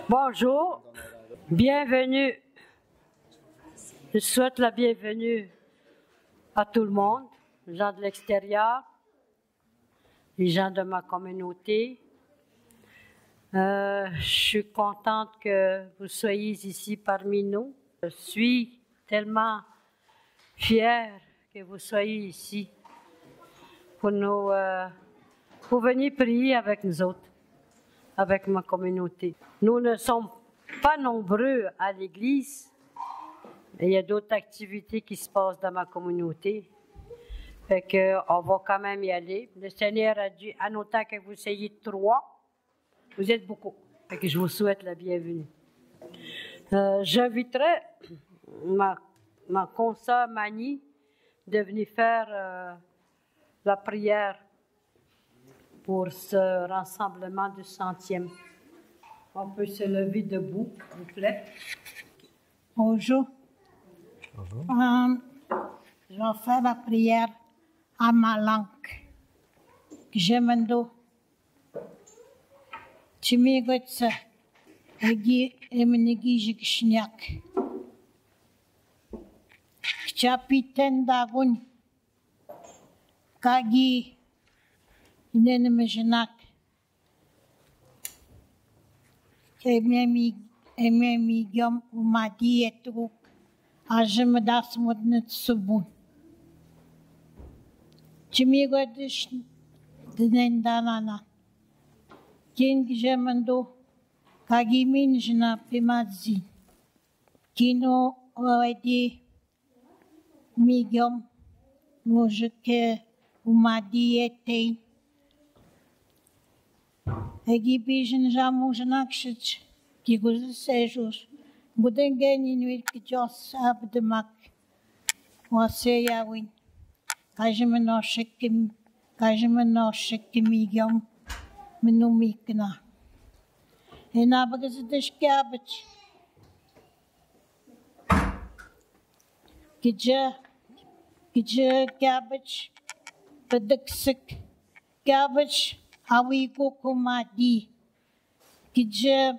Bonjour, bienvenue. Je souhaite la bienvenue à tout le monde, les gens de l'extérieur, les gens de ma communauté. Je suis contente que vous soyez ici parmi nous. Je suis tellement fière que vous soyez ici pour venir prier avec nous autres, avec ma communauté. Nous ne sommes pas nombreux à l'église, mais il y a d'autres activités qui se passent dans ma communauté. Fait qu'on va quand même y aller. Le Seigneur a dit, en autant que vous soyez 3, vous êtes beaucoup. Fait que je vous souhaite la bienvenue. J'inviterai ma consoeur Mani de venir faire la prière pour ce rassemblement du 100e. On peut se lever debout, s'il vous plaît. Bonjour. Bonjour. Je vais faire la prière à ma langue. Gemendo. Chimigotsa. Egi emenigi jikshniak. Chapiten dagun. Kagi inenemejenak. Ememigam umadi etruk. Ajemedas modnet subun. Chimigodish dinendanana. King Gemendo Kagimin Jna Pimadzi. Kino Oedi Migam Mojeke Umadi Etei. Egibijin Jamujanakshich. Kiguz Sejus. Budengen inuit Jos Abdemak. Waseyawin. Kajimenoshkim Migam. Menumikna. En abagas dish cabbage. Gija cabbage. Padaksik cabbage. Awigo kumadi. Gija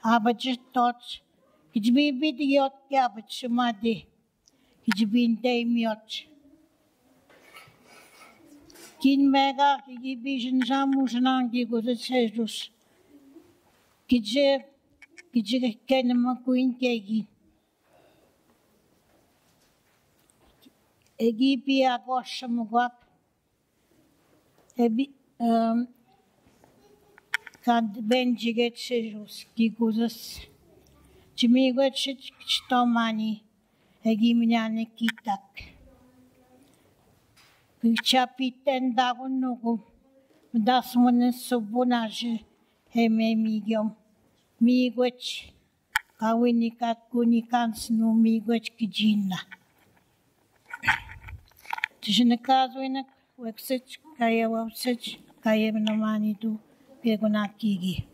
abajit tots. Gijbi diot cabbage madi. Gijbin daimiot. Kin mega gibijin jamujanangi gozesejus. Gije kenema kuin kegi. Egibi agoshamugwak. Kad benjiget sejus gigozes. Chimigot chitomani. Egiminyane kitak. Chapiten dagun nugu. Das munen subunaje. Hememigam. Migwech. Kawinikat kunikans no migwech kijina. Tishinakazuinak. Weksich. Kaya wapsich. Kaya namani do. Kegunakigi.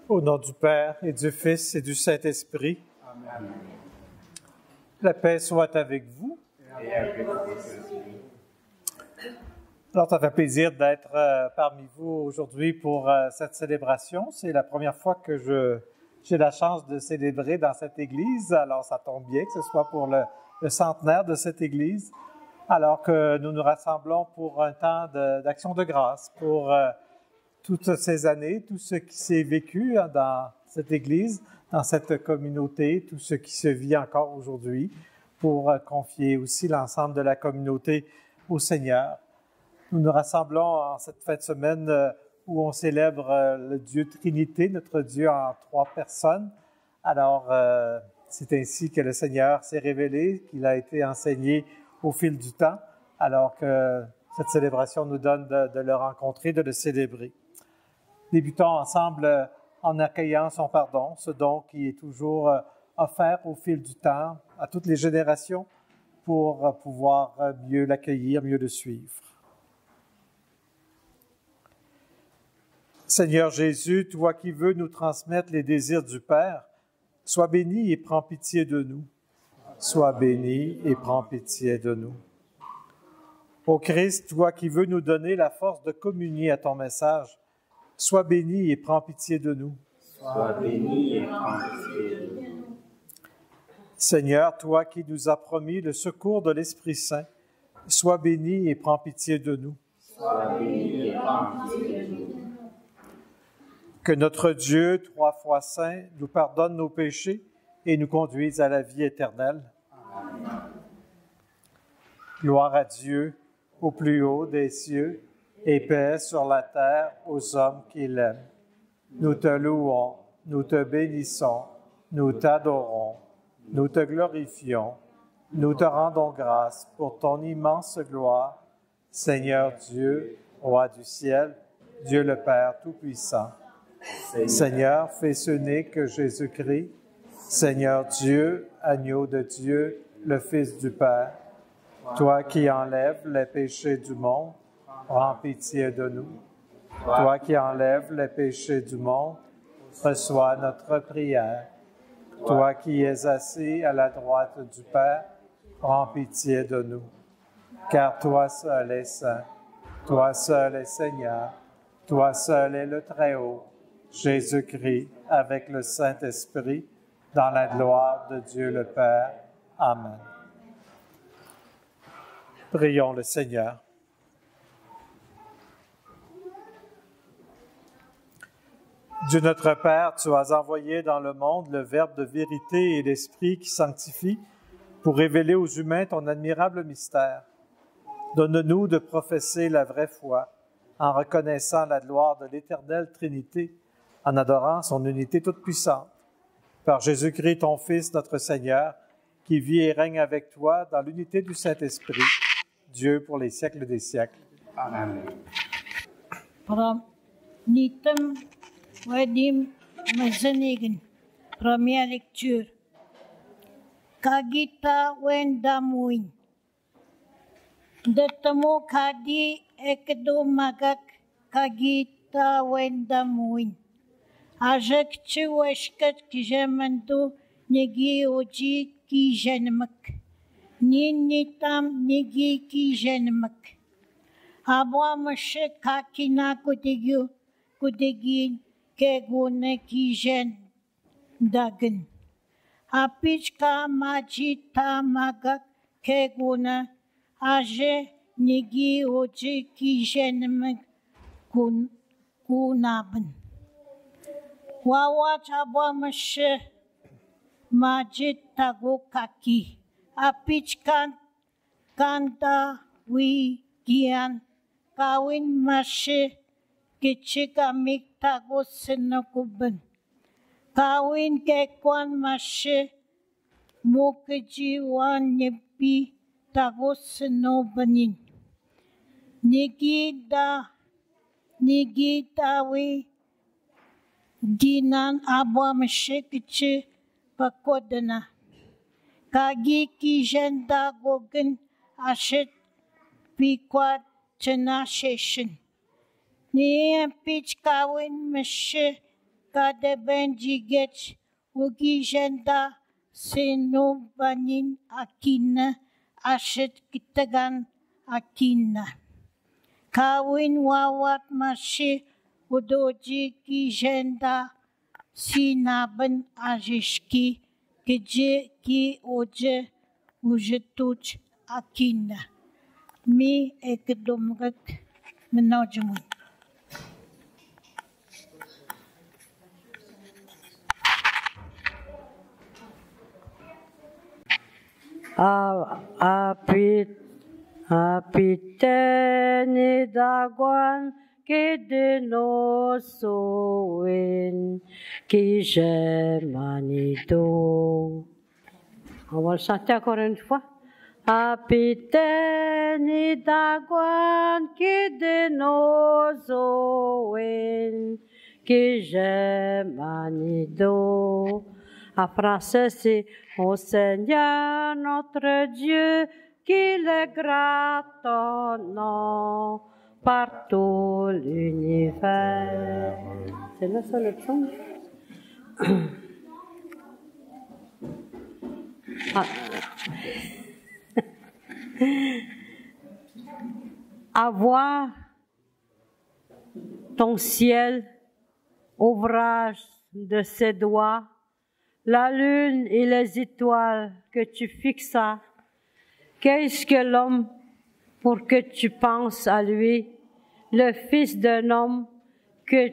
Au nom du Père et du Fils et du Saint-Esprit. Amen. La paix soit avec vous. Et avec votre esprit. Alors, ça fait plaisir d'être parmi vous aujourd'hui pour cette célébration. C'est la première fois que j'ai la chance de célébrer dans cette église. Alors, ça tombe bien que ce soit pour le centenaire de cette église, alors que nous nous rassemblons pour un temps d'action de grâce, pour toutes ces années, tout ce qui s'est vécu dans cette Église, dans cette communauté, tout ce qui se vit encore aujourd'hui, pour confier aussi l'ensemble de la communauté au Seigneur. Nous nous rassemblons en cette fin de semaine où on célèbre le Dieu Trinité, notre Dieu en 3 personnes. Alors, c'est ainsi que le Seigneur s'est révélé, qu'il a été enseigné au fil du temps, alors que cette célébration nous donne de le rencontrer, de le célébrer. Débutons ensemble en accueillant son pardon, ce don qui est toujours offert au fil du temps à toutes les générations pour pouvoir mieux l'accueillir, mieux le suivre. Seigneur Jésus, toi qui veux nous transmettre les désirs du Père, sois béni et prends pitié de nous. Sois béni et prends pitié de nous. Ô Christ, toi qui veux nous donner la force de communier à ton message, sois béni et prends pitié de nous. Sois béni et prends pitié de nous. Seigneur, toi qui nous as promis le secours de l'Esprit Saint, sois béni et prends pitié de nous. Sois béni et prends pitié de nous. Que notre Dieu, 3 fois saint, nous pardonne nos péchés et nous conduise à la vie éternelle. Amen. Gloire à Dieu, au plus haut des cieux, et paix sur la terre aux hommes qui l'aiment. Nous te louons, nous te bénissons, nous t'adorons, nous te glorifions, nous te rendons grâce pour ton immense gloire, Seigneur Dieu, Roi du ciel, Dieu le Père Tout-Puissant. Seigneur, fils unique Jésus-Christ, Seigneur Dieu, agneau de Dieu, le Fils du Père, toi qui enlèves les péchés du monde, prends pitié de nous. Toi qui enlèves les péchés du monde, reçois notre prière. Toi qui es assis à la droite du Père, prends pitié de nous. Car toi seul es saint, toi seul es Seigneur, toi seul es le Très-Haut, Jésus-Christ, avec le Saint-Esprit, dans la gloire de Dieu le Père. Amen. Prions le Seigneur. Dieu notre Père, tu as envoyé dans le monde le Verbe de vérité et l'Esprit qui sanctifie pour révéler aux humains ton admirable mystère. Donne-nous de professer la vraie foi en reconnaissant la gloire de l'Éternelle Trinité, en adorant son unité toute puissante. Par Jésus-Christ, ton Fils, notre Seigneur, qui vit et règne avec toi dans l'unité du Saint-Esprit, Dieu pour les siècles des siècles. Amen. Première lecture. Kagita wendamuin. Datamo kadi ekdo magak kagita wendamuin. Ajak chuashkat kijamandu negi oji ki janmak. Ninitam negi ki janmak. Abwa mashek kakina kudigin kegune ki jan dagan. Apichka majita magak keguna aje negi oji ki janmak kunaban. Wawa cabwa mashe majid tago kaki. Apichkan kanta wi gian kawin mashe kichik amik tago sinakuban. Kawin kekwan mashe mukajiwan nipi tago sinobanin. Nigitawi Dinan abwa mashikichi pakodana. Kagi kijanda gogan ashit pikwat chana sheshin. Niya pitch kawin mashi kada benjigech ugijenda seno banin akina ashet kitagan akina. Kawin wawat masih udoji kijenda sinaban ajishki keje ki oje ujetuch akina. Mi ekdomgak menojmun. Apiteni daguan kedenosoen kijemanido. On va le chanter encore une fois. Apiteni daguan kedenosoen kijemanido. En français, c'est Ô Seigneur notre Dieu, qu'il est grand ton nom par tout l'univers. C'est là ça le psaume. Avoir ton ciel, ouvrage de ses doigts, la lune et les étoiles que tu fixas. Qu'est-ce que l'homme pour que tu penses à lui, le fils d'un homme que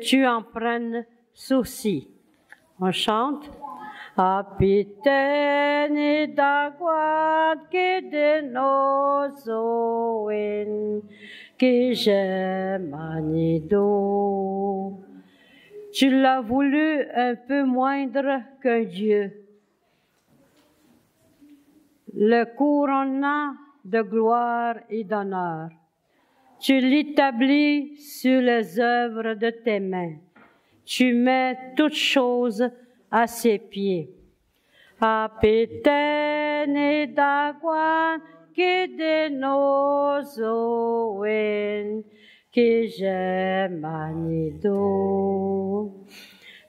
tu en prennes souci. On chante. Apiteni daguad kedenosoen kijemanido. Tu l'as voulu un peu moindre qu'un Dieu, le couronnant de gloire et d'honneur. Tu l'établis sur les œuvres de tes mains. Tu mets toutes choses à ses pieds. Apiteni daguan kedenosoen kijemanido.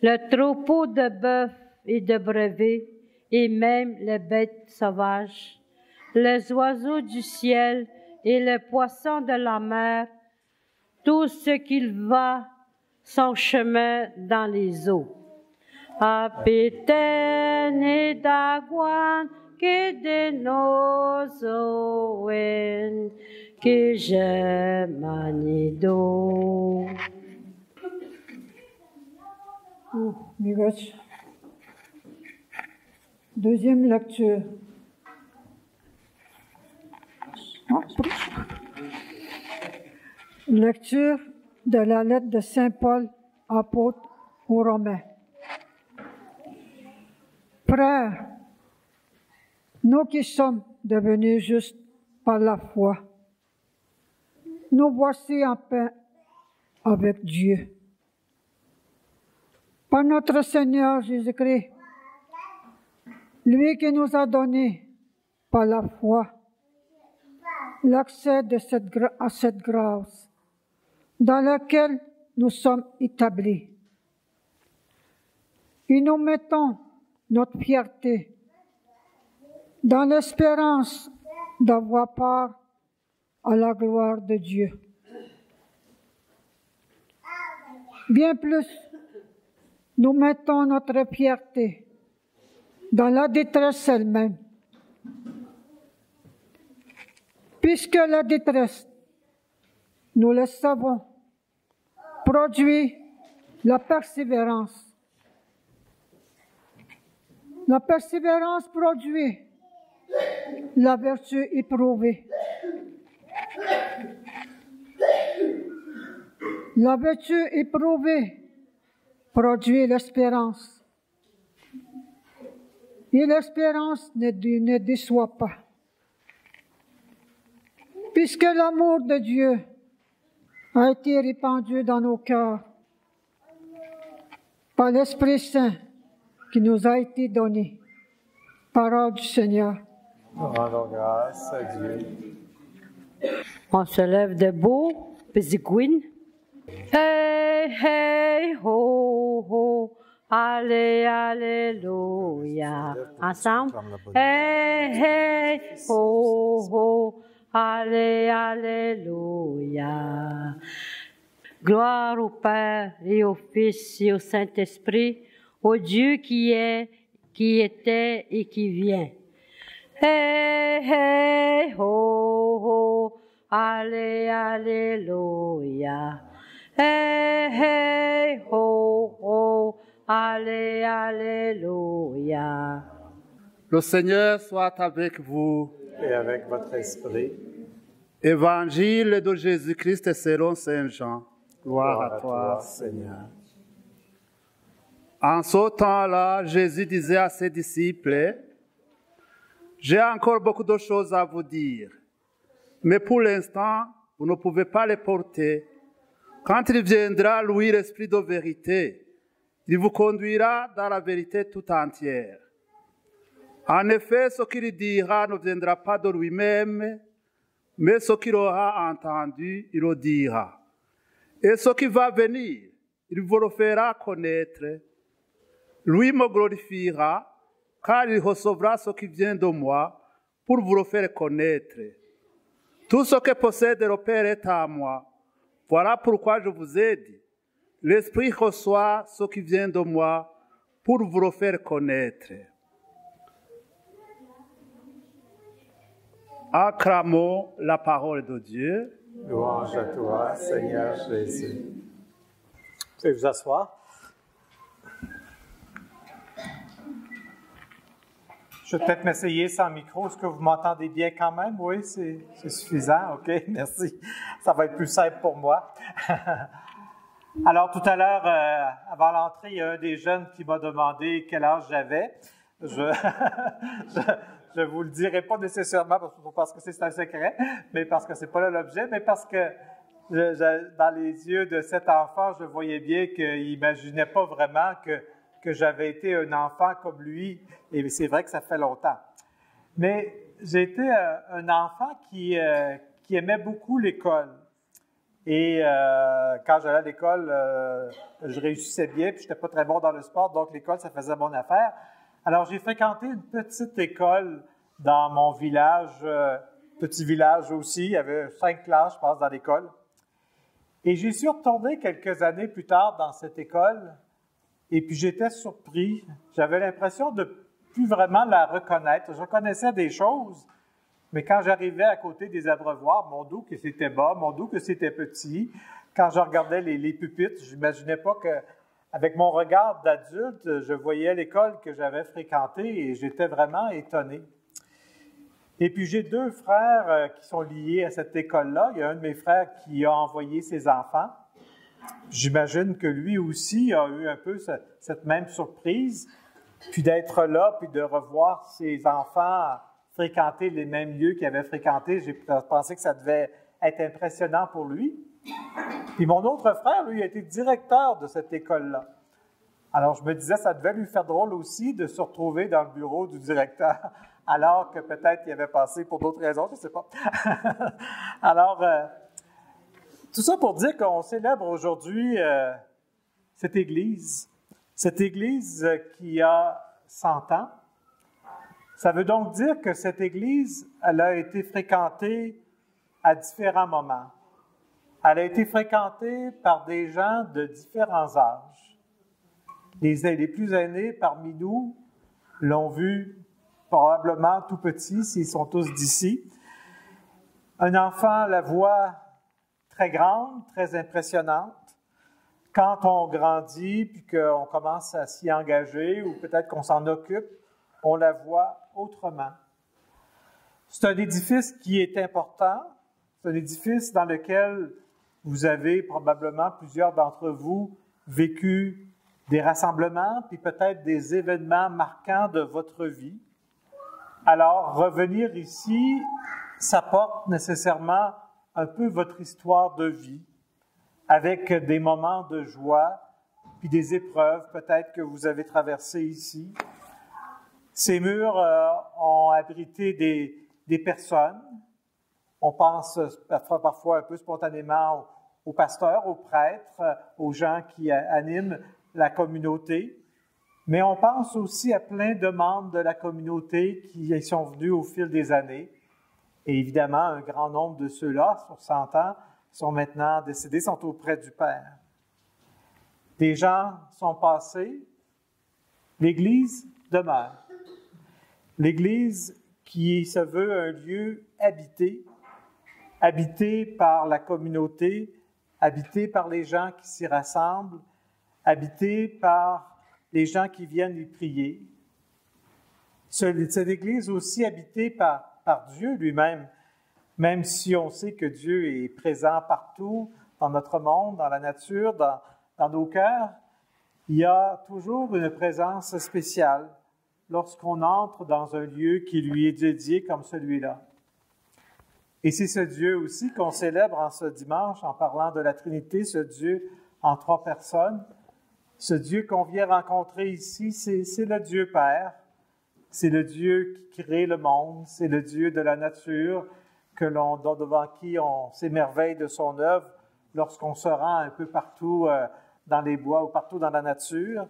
Le troupeau de bœufs et de brevets, et même les bêtes sauvages, les oiseaux du ciel et les poissons de la mer, tout ce qui va son chemin dans les eaux. Apiteni daguan kedenosoen kijemanido. Deuxième lecture. Lecture de la lettre de Saint Paul, apôtre aux Romains. Frères, nous qui sommes devenus justes par la foi, nous voici en paix avec Dieu. Par notre Seigneur Jésus-Christ, lui qui nous a donné par la foi l'accès à cette grâce dans laquelle nous sommes établis. Et nous mettons notre fierté dans l'espérance d'avoir part à la gloire de Dieu. Bien plus, nous mettons notre fierté dans la détresse elle-même, puisque la détresse, nous le savons, produit la persévérance. La persévérance produit la vertu éprouvée. La vertu éprouvée produit l'espérance. Et l'espérance ne déçoit pas. Puisque l'amour de Dieu a été répandu dans nos cœurs par l'Esprit Saint qui nous a été donné. Parole du Seigneur. Rendons grâce à Dieu. On se lève debout, Beziguin. Hey, hey, ho, ho. Allez, alléluia. Ensemble. Hey, hey, ho, ho. Allez, alléluia. Gloire au Père et au Fils et au Saint-Esprit, au Dieu qui est, qui était et qui vient. Hey, hey, ho, ho. Allez, alléluia. Hey, hey, ho, ho. Allez, alléluia. Le Seigneur soit avec vous. Et avec votre esprit. Évangile de Jésus-Christ selon Saint Jean. Gloire à toi, Seigneur. En ce temps-là, Jésus disait à ses disciples, « J'ai encore beaucoup de choses à vous dire, mais pour l'instant, vous ne pouvez pas les porter. Quand il viendra, lui, l'Esprit de vérité, il vous conduira dans la vérité tout entière. En effet, ce qu'il dira ne viendra pas de lui-même, mais ce qu'il aura entendu, il le dira. Et ce qui va venir, il vous le fera connaître. Lui me glorifiera, car il recevra ce qui vient de moi pour vous le faire connaître. Tout ce que possède le Père est à moi. Voilà pourquoi je vous ai dit, l'Esprit reçoit ce qui vient de moi pour vous le faire connaître. Acclamons la parole de Dieu. Louange à toi, Seigneur Jésus. Vous pouvez vous asseoir. Je vais peut-être m'essayer sans micro. Est-ce que vous m'entendez bien quand même? Oui, c'est suffisant. OK, merci. Ça va être plus simple pour moi. Alors, tout à l'heure, avant l'entrée, il y a un des jeunes qui m'a demandé quel âge j'avais. Je vous le dirai pas nécessairement parce que c'est un secret, mais parce que c'est pas là l'objet, mais parce que dans les yeux de cet enfant, je voyais bien qu'il n'imaginait pas vraiment que j'avais été un enfant comme lui, et c'est vrai que ça fait longtemps. Mais j'ai été un enfant qui aimait beaucoup l'école. Et quand j'allais à l'école, je réussissais bien, puis je n'étais pas très bon dans le sport, donc l'école, ça faisait mon affaire. Alors, j'ai fréquenté une petite école dans mon village, petit village aussi. Il y avait 5 classes, je pense, dans l'école. Et j'y suis retourné quelques années plus tard dans cette école, et puis j'étais surpris. J'avais l'impression de plus vraiment la reconnaître. Je reconnaissais des choses, mais quand j'arrivais à côté des abreuvoirs, mon dos que c'était bas, mon dos que c'était petit, quand je regardais les pupitres, je n'imaginais pas que avec mon regard d'adulte, je voyais l'école que j'avais fréquentée et j'étais vraiment étonné. Et puis, j'ai 2 frères qui sont liés à cette école-là. Il y a un de mes frères qui a envoyé ses enfants. J'imagine que lui aussi a eu un peu cette même surprise, puis d'être là, puis de revoir ses enfants fréquenter les mêmes lieux qu'il avait fréquentés. J'ai pensé que ça devait être impressionnant pour lui. Puis mon autre frère, lui, a été directeur de cette école-là. Alors, je me disais, ça devait lui faire drôle aussi de se retrouver dans le bureau du directeur, alors que peut-être il avait passé pour d'autres raisons, je ne sais pas. Alors, tout ça pour dire qu'on célèbre aujourd'hui cette Église qui a 100 ans. Ça veut donc dire que cette Église, elle a été fréquentée à différents moments. Elle a été fréquentée par des gens de différents âges. Les plus aînés parmi nous l'ont vu probablement tout petit, s'ils sont tous d'ici. Un enfant la voit très grande, très impressionnante. Quand on grandit, puis qu'on commence à s'y engager, ou peut-être qu'on s'en occupe, on la voit autrement. C'est un édifice qui est important. C'est un édifice dans lequel vous avez probablement, plusieurs d'entre vous, vécu des rassemblements, puis peut-être des événements marquants de votre vie. Alors, revenir ici, ça porte nécessairement un peu votre histoire de vie, avec des moments de joie, puis des épreuves peut-être que vous avez traversées ici. Ces murs ont abrité des personnes. On pense parfois un peu spontanément aux pasteurs, aux prêtres, aux gens qui animent la communauté. Mais on pense aussi à plein de membres de la communauté qui y sont venus au fil des années. Et évidemment, un grand nombre de ceux-là, sur 100 ans, sont maintenant décédés, sont auprès du Père. Des gens sont passés, l'Église demeure. L'Église qui se veut un lieu habité par la communauté, habité par les gens qui s'y rassemblent, habité par les gens qui viennent y prier. C'est l'Église aussi habitée par Dieu lui-même, même si on sait que Dieu est présent partout, dans notre monde, dans la nature, dans nos cœurs, il y a toujours une présence spéciale lorsqu'on entre dans un lieu qui lui est dédié comme celui-là. Et c'est ce Dieu aussi qu'on célèbre en ce dimanche en parlant de la Trinité, ce Dieu en 3 personnes. Ce Dieu qu'on vient rencontrer ici, c'est le Dieu Père, c'est le Dieu qui crée le monde, c'est le Dieu de la nature devant qui on s'émerveille de son œuvre lorsqu'on se rend un peu partout dans les bois ou partout dans la nature.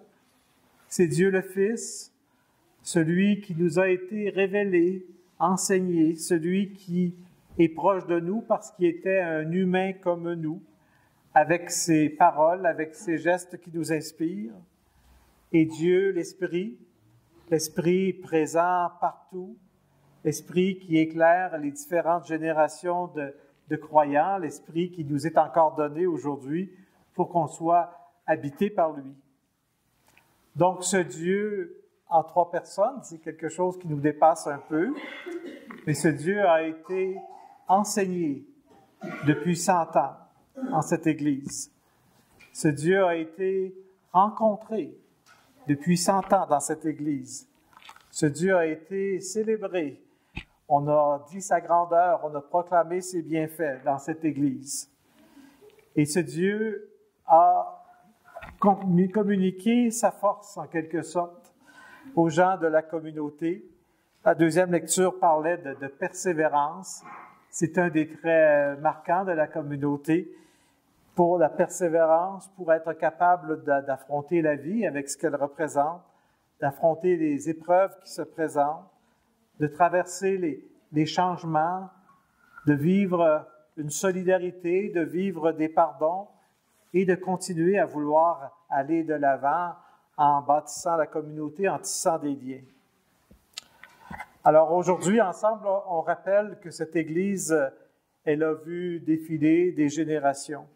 C'est Dieu le Fils, celui qui nous a été révélé, enseigné, celui qui est proche de nous parce qu'il était un humain comme nous, avec ses paroles, avec ses gestes qui nous inspirent. Et Dieu, l'Esprit présent partout, l'Esprit qui éclaire les différentes générations de croyants, l'Esprit qui nous est encore donné aujourd'hui pour qu'on soit habité par lui. Donc, ce Dieu en 3 personnes, c'est quelque chose qui nous dépasse un peu, mais ce Dieu a été enseigné depuis 100 ans en cette Église. Ce Dieu a été rencontré depuis 100 ans dans cette Église. Ce Dieu a été célébré. On a dit sa grandeur, on a proclamé ses bienfaits dans cette Église. Et ce Dieu a communiqué sa force, en quelque sorte, aux gens de la communauté. La deuxième lecture parlait de persévérance. C'est un des traits marquants de la communauté. Pour la persévérance, pour être capable d'affronter la vie avec ce qu'elle représente, d'affronter les épreuves qui se présentent, de traverser les changements, de vivre une solidarité, de vivre des pardons et de continuer à vouloir aller de l'avant en bâtissant la communauté, en tissant des liens. Alors aujourd'hui, ensemble, on rappelle que cette Église, elle a vu défiler des générations.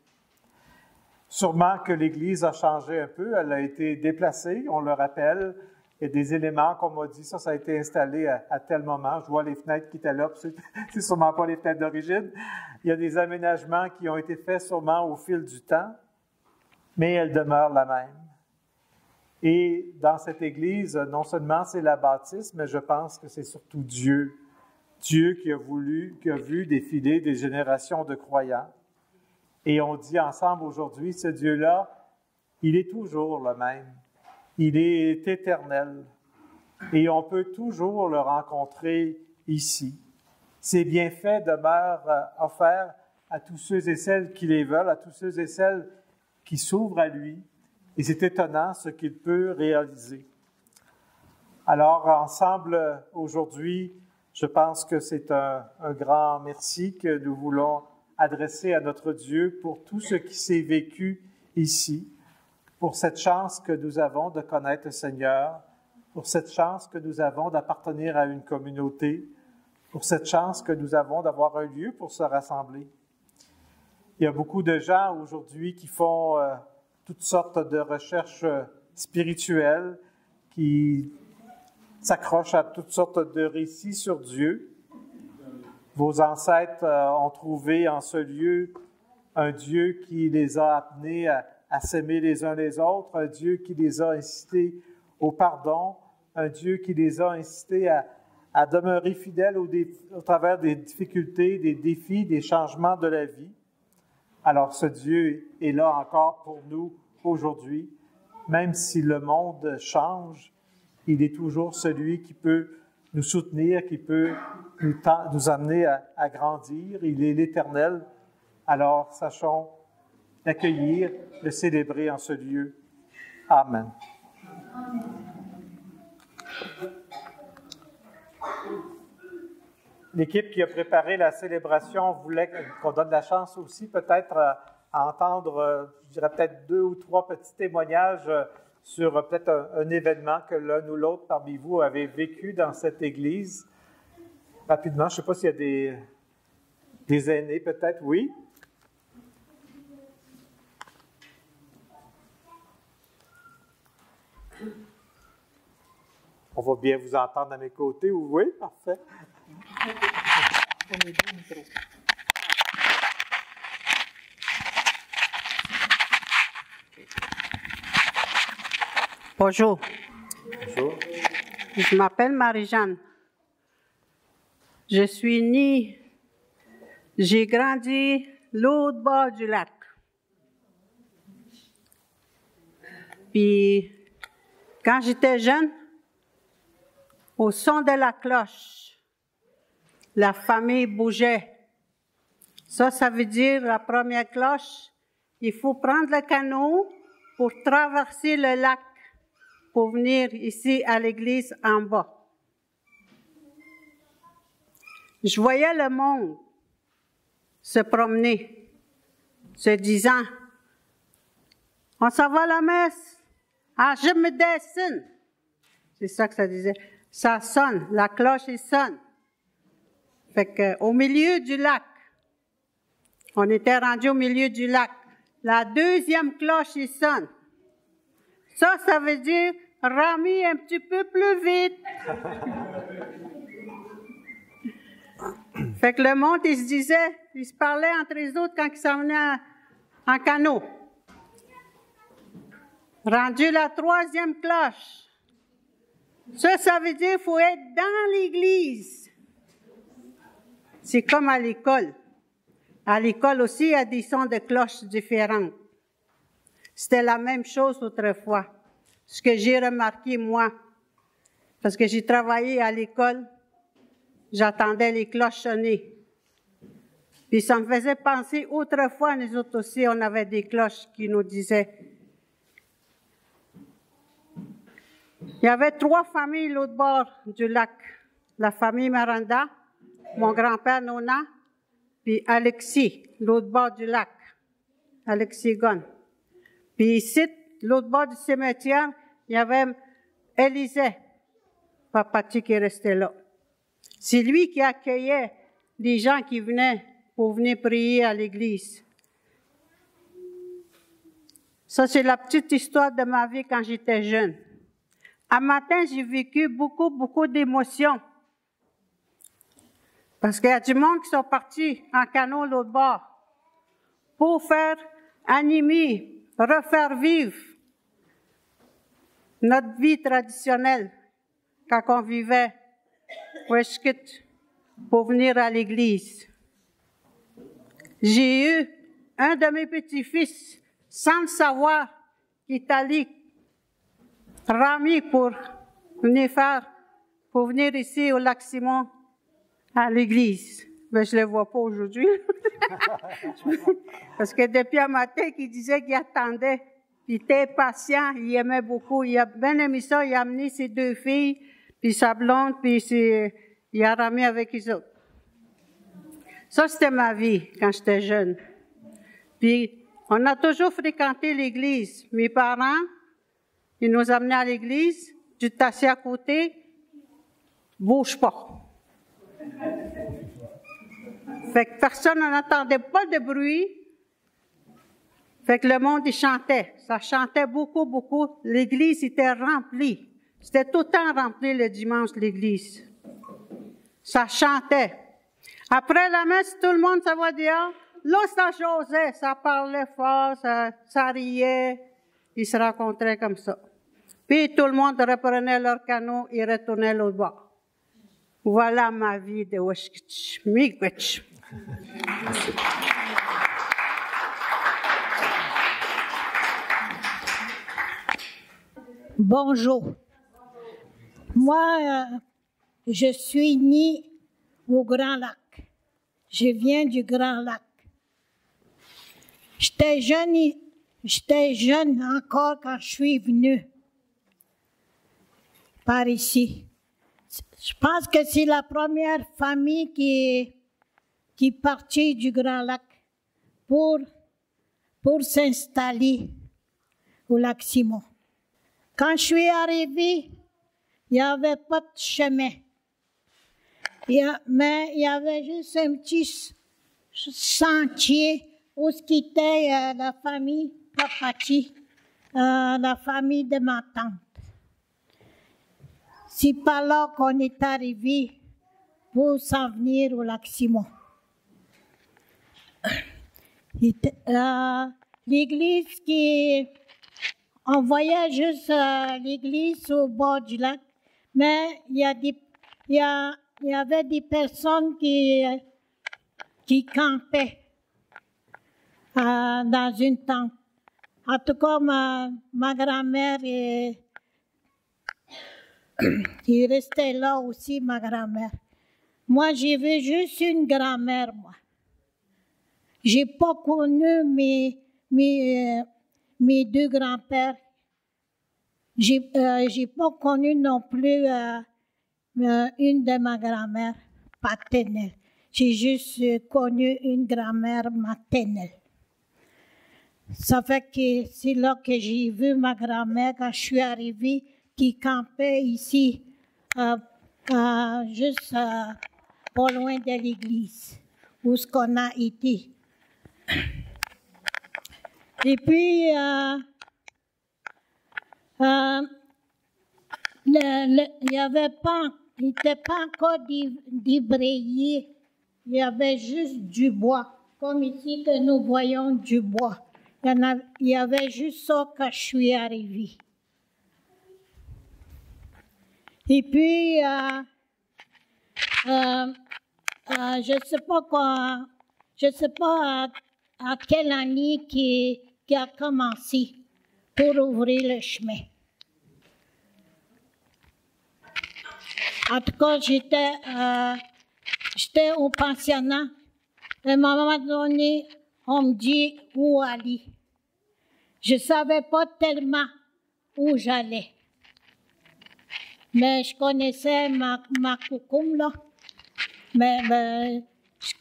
Sûrement que l'Église a changé un peu, elle a été déplacée, on le rappelle. Il y a des éléments qu'on m'a dit, ça a été installé à tel moment. Je vois les fenêtres qui étaient là, c'est sûrement pas les fenêtres d'origine. Il y a des aménagements qui ont été faits sûrement au fil du temps, mais elle demeure la même. Et dans cette Église, non seulement c'est la bâtisse, mais je pense que c'est surtout Dieu. Dieu qui a vu défiler des générations de croyants. Et on dit ensemble aujourd'hui, ce Dieu-là, il est toujours le même. Il est éternel. Et on peut toujours le rencontrer ici. Ses bienfaits demeurent offerts à tous ceux et celles qui les veulent, à tous ceux et celles qui s'ouvrent à lui. Et c'est étonnant ce qu'il peut réaliser. Alors, ensemble, aujourd'hui, je pense que c'est un grand merci que nous voulons adresser à notre Dieu pour tout ce qui s'est vécu ici, pour cette chance que nous avons de connaître le Seigneur, pour cette chance que nous avons d'appartenir à une communauté, pour cette chance que nous avons d'avoir un lieu pour se rassembler. Il y a beaucoup de gens aujourd'hui qui font toutes sortes de recherches spirituelles, qui s'accrochent à toutes sortes de récits sur Dieu. Vos ancêtres ont trouvé en ce lieu un Dieu qui les a amenés à s'aimer les uns les autres, un Dieu qui les a incités au pardon, un Dieu qui les a incités à demeurer fidèles au travers des difficultés, des défis, des changements de la vie. Alors ce Dieu est là encore pour nous aujourd'hui. Même si le monde change, il est toujours celui qui peut nous soutenir, qui peut nous amener à grandir. Il est l'Éternel. Alors sachons l'accueillir, le célébrer en ce lieu. Amen. L'équipe qui a préparé la célébration voulait qu'on donne la chance aussi peut-être à entendre, je dirais peut-être 2 ou 3 petits témoignages sur peut-être un événement que l'un ou l'autre parmi vous avez vécu dans cette église. Rapidement, je ne sais pas s'il y a des aînés peut-être, oui. On va bien vous entendre à mes côtés, oui, parfait. Bonjour. Bonjour. Je m'appelle Marie-Jeanne. Je suis née, j'ai grandi l'autre bord du lac. Puis, quand j'étais jeune, au son de la cloche, la famille bougeait. Ça veut dire, la première cloche, il faut prendre le canot pour traverser le lac, pour venir ici à l'église en bas. Je voyais le monde se promener, se disant, on s'en va à la messe, ah, je me dessine. C'est ça que ça disait. Ça sonne, la cloche, elle sonne. Fait que, au milieu du lac, on était rendu au milieu du lac. La deuxième cloche, elle sonne. Ça veut dire, Rami un petit peu plus vite. Fait que le monde, il se disait, il se parlait entre les autres quand ils s'en venaient en canot. Rendu la troisième cloche. Ça veut dire qu'il faut être dans l'église. C'est comme à l'école. À l'école aussi, il y a des sons de cloches différents. C'était la même chose autrefois. Ce que j'ai remarqué, moi, parce que j'ai travaillé à l'école, j'attendais les cloches sonner. Puis ça me faisait penser, autrefois, nous autres aussi, on avait des cloches qui nous disaient. Il y avait 3 familles l'autre bord du lac. La famille Miranda, mon grand-père Nona, puis Alexis, l'autre bord du lac, Alexis Gon. Puis ici, l'autre bord du cimetière, il y avait Élisée, Papati qui restait là. C'est lui qui accueillait les gens qui venaient pour venir prier à l'église. Ça, c'est la petite histoire de ma vie quand j'étais jeune. Un matin, j'ai vécu beaucoup d'émotions. Parce qu'il y a du monde qui sont partis en canot l'autre bord pour faire animer, refaire vivre notre vie traditionnelle quand on vivait Weshkit pour venir à l'église. J'ai eu un de mes petits-fils, sans le savoir, qui est allé Rami pour venir ici au Lac-Simon à l'église. Mais je ne le vois pas aujourd'hui. Parce que depuis un matin, il disait qu'il attendait. Il était patient, il aimait beaucoup. Il a bien aimé ça, il a amené ses 2 filles, puis sa blonde, puis il a ramé avec les autres. Ça, c'était ma vie quand j'étais jeune. Puis, on a toujours fréquenté l'église. Mes parents, ils nous amenaient à l'église, tu t'assieds à côté, bouge pas. Fait que personne n'entendait pas de bruit. Fait que le monde, il chantait. Ça chantait beaucoup. L'église était remplie. C'était tout le temps rempli le dimanche, l'église. Ça chantait. Après la messe, tout le monde s'en va dehors. Là, ça jasait, ça parlait fort, ça riait. Ils se rencontraient comme ça. Puis tout le monde reprenait leur canot et retournait l'autre bord. Voilà ma vie de Weshkitch. Miigwitch. Bonjour. Moi, je suis née au Grand Lac. Je viens du Grand Lac. J'étais jeune encore quand je suis venue par ici. Je pense que c'est la première famille qui est partie du Grand Lac pour s'installer au lac Simon. Quand je suis arrivée, il n'y avait pas de chemin. Mais il y avait juste un petit sentier où était la famille Papati, la famille de ma tante. C'est par là qu'on est arrivé pour s'en venir au lac Simon. L'église on voyait juste l'église au bord du lac, mais il y avait des personnes qui campaient dans une tente. En tout cas, ma grand-mère est restée là aussi, ma grand-mère. Moi, j'ai vu juste une grand-mère, moi. J'ai pas connu mes deux grands-pères. J'ai pas connu non plus une de ma grand-mère paternelle. J'ai juste connu une grand-mère maternelle. Ça fait que c'est là que j'ai vu ma grand-mère quand je suis arrivée, qui campait ici, juste pas loin de l'église, où ce qu'on a été. Et puis, il n'était pas encore débrayé, il y avait juste du bois, comme ici que nous voyons du bois. Il y avait juste ça quand je suis arrivée. Et puis, je ne sais pas à quelle année qui a commencé pour ouvrir le chemin. En tout cas, j'étais au pensionnat. À un moment donné, on me dit où aller. Je ne savais pas tellement où j'allais. Mais je connaissais ma coucoum, là. Mais je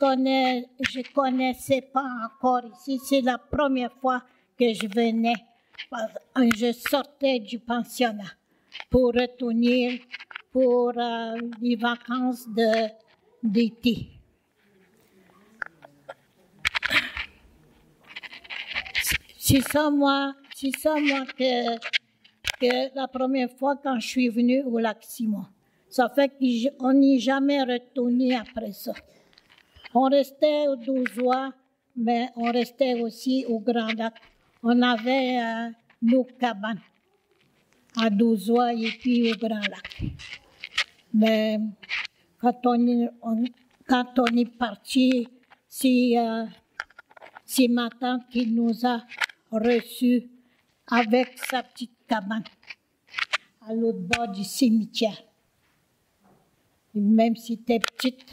connaissais pas encore ici. C'est la première fois que je venais. Je sortais du pensionnat pour retourner pour les vacances d'été. C'est ça moi que la première fois quand je suis venue au lac Simon. Ça fait qu'on n'est jamais retourné après ça. On restait au Douzois, mais on restait aussi au Grand Lac. On avait nos cabanes à Douzois et puis au Grand Lac. Mais quand on est parti, c'est ma tante qui nous a reçus avec sa petite cabane à l'autre bord du cimetière. Et même si c'était petite,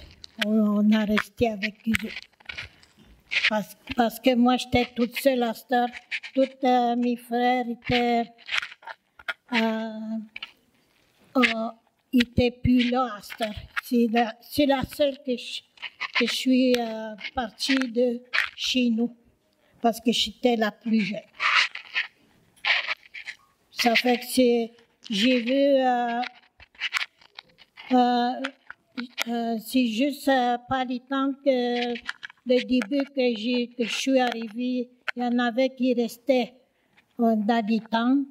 on a resté avec eux. Parce que moi, j'étais toute seule à cette heure. Tous mes frères étaient plus là à cette heure. C'est la seule que je suis partie de chez nous, parce que j'étais la plus jeune. Ça fait que j'ai vu, c'est juste pas le temps que le début que je suis arrivée, il y en avait qui restaient dans des tentes.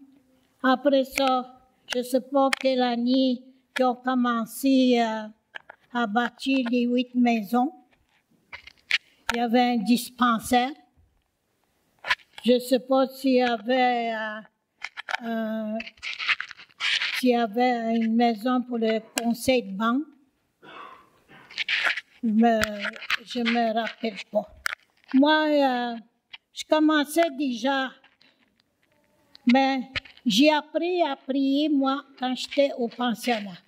Après ça, je ne sais pas quelle année qu'ils ont commencé à bâtir les 8 maisons. Il y avait un dispensaire. Je ne sais pas s'il y avait une maison pour le conseil de banque. Mais je ne me rappelle pas. Moi, je commençais déjà, mais j'ai appris à prier, moi, quand j'étais au pensionnat.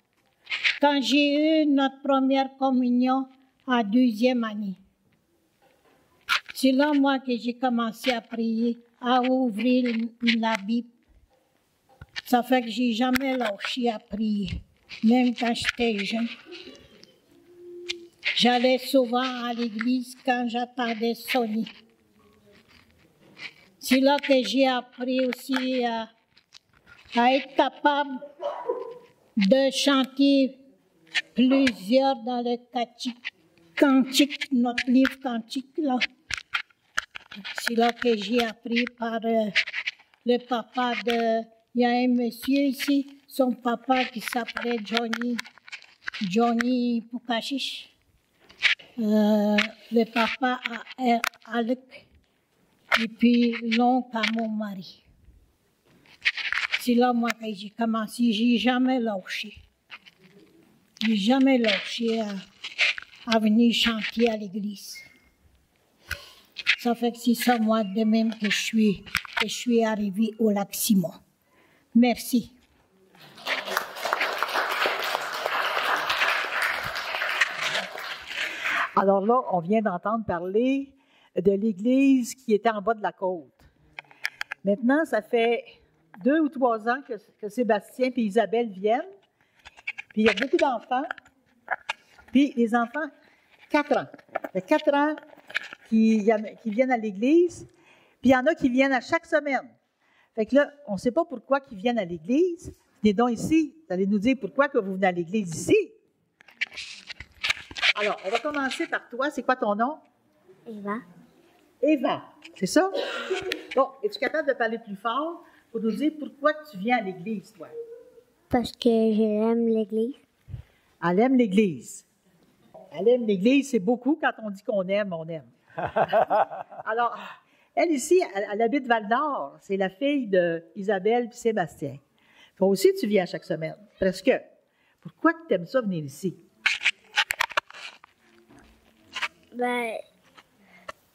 Quand j'ai eu notre première communion à 2e année. C'est là, moi, que j'ai commencé à prier, à ouvrir la Bible. Ça fait que j'ai jamais lâché à prier, même quand j'étais jeune. J'allais souvent à l'église quand j'attendais sonner. C'est là que j'ai appris aussi à être capable de chanter plusieurs dans le cantique, notre livre cantique, là. C'est là que j'ai appris par le papa de... Il y a un monsieur ici, son papa qui s'appelait Johnny Pukachish. Le papa à Alec. Et puis l'oncle à mon mari. C'est là, moi, que j'ai commencé. J'ai jamais lâché. J'ai jamais lâché à venir chanter à l'église. Ça fait que c'est ça, moi, de même que je suis arrivée au Lac-Simon. Merci. Alors là, on vient d'entendre parler de l'église qui était en bas de la côte. Maintenant, ça fait 2 ou 3 ans que Sébastien et Isabelle viennent. Puis il y a beaucoup d'enfants. Puis les enfants, 4 ans. Il y a 4 ans qui viennent à l'église. Puis il y en a qui viennent à chaque semaine. Fait que là, on ne sait pas pourquoi ils viennent à l'église. Venez donc ici. Vous allez nous dire pourquoi que vous venez à l'église ici. Alors, on va commencer par toi. C'est quoi ton nom? Eva. Eva, c'est ça? Bon, es-tu capable de parler plus fort pour nous dire pourquoi tu viens à l'église, toi? Parce que j'aime l'église. Elle aime l'église. Elle aime l'église, c'est beaucoup quand on dit qu'on aime, on aime. Alors, elle ici, elle habite Val-d'Or. C'est la fille d'Isabelle et Sébastien. Toi aussi, tu viens chaque semaine, presque. Pourquoi tu aimes ça venir ici? Ben,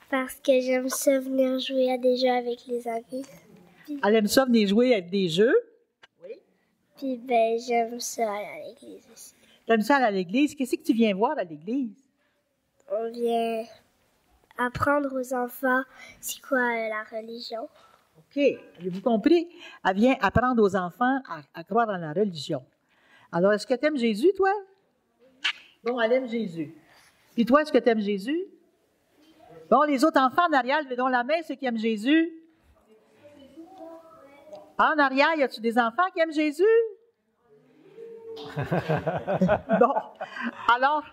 parce que j'aime ça venir jouer à des jeux avec les amis. Puis, Elle aime ça venir jouer avec des jeux. Oui. Puis ben, j'aime ça aller à l'église aussi. Tu aimes ça aller à l'église. Qu'est-ce que tu viens voir à l'église? On vient apprendre aux enfants c'est quoi la religion. OK. Avez-vous compris? Elle vient apprendre aux enfants à croire en la religion. Alors, est-ce que tu aimes Jésus, toi? Bon, elle aime Jésus. Puis toi, est-ce que tu aimes Jésus? Bon, les autres enfants en arrière, levez donc la main, ceux qui aiment Jésus. En arrière, y a-tu des enfants qui aiment Jésus? Bon, alors,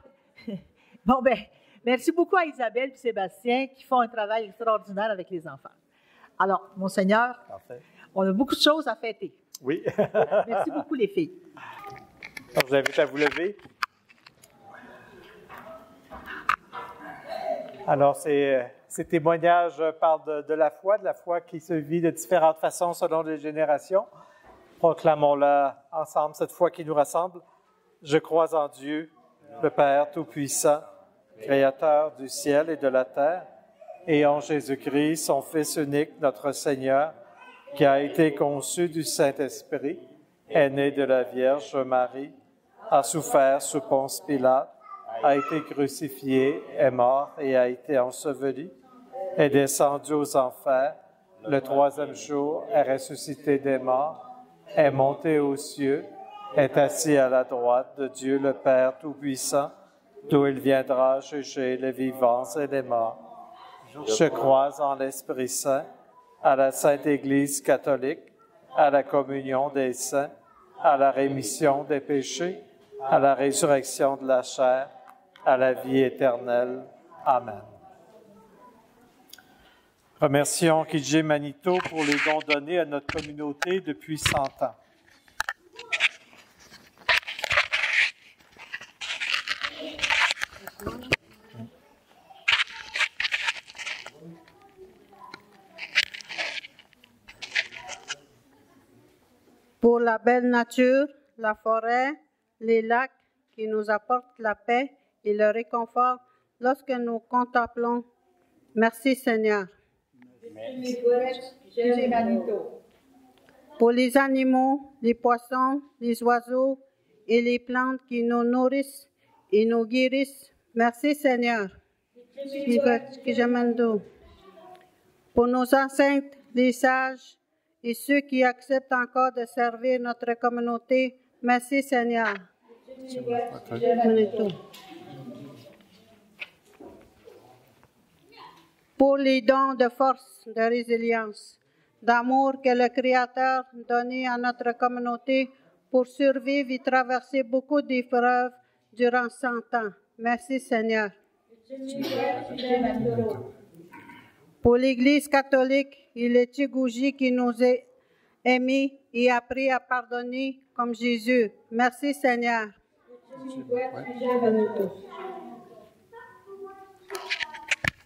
bon, ben, merci beaucoup à Isabelle et Sébastien qui font un travail extraordinaire avec les enfants. Alors, mon Seigneur, parfait. On a beaucoup de choses à fêter. Oui. Merci beaucoup, les filles. Je vous invite à vous lever. Alors, ces témoignages parlent de la foi qui se vit de différentes façons selon les générations. Proclamons-la ensemble, cette foi qui nous rassemble. Je crois en Dieu, le Père Tout-Puissant, Créateur du ciel et de la terre, et en Jésus-Christ, son Fils unique, notre Seigneur, qui a été conçu du Saint-Esprit, est né de la Vierge Marie, a souffert sous Ponce Pilate, a été crucifié, est mort et a été enseveli, est descendu aux enfers, le 3e jour est ressuscité des morts, est monté aux cieux, est assis à la droite de Dieu le Père Tout-Puissant, d'où il viendra juger les vivants et les morts. Je crois en l'Esprit Saint, à la Sainte Église catholique, à la communion des saints, à la rémission des péchés, à la résurrection de la chair, à la vie éternelle. Amen. Remercions Kijé Manito pour les dons donnés à notre communauté depuis 100 ans. Pour la belle nature, la forêt, les lacs qui nous apportent la paix et le réconfort lorsque nous contemplons. Merci Seigneur. Merci. Pour les animaux, les poissons, les oiseaux et les plantes qui nous nourrissent et nous guérissent. Merci Seigneur. pour nos enceintes, les sages et ceux qui acceptent encore de servir notre communauté. Merci Seigneur. Pour les dons de force, de résilience, d'amour que le Créateur donné à notre communauté pour survivre et traverser beaucoup d'épreuves durant 100 ans. Merci Seigneur. Pour l'Église catholique et les Tchigouji qui nous a aimés et appris à pardonner comme Jésus. Merci Seigneur.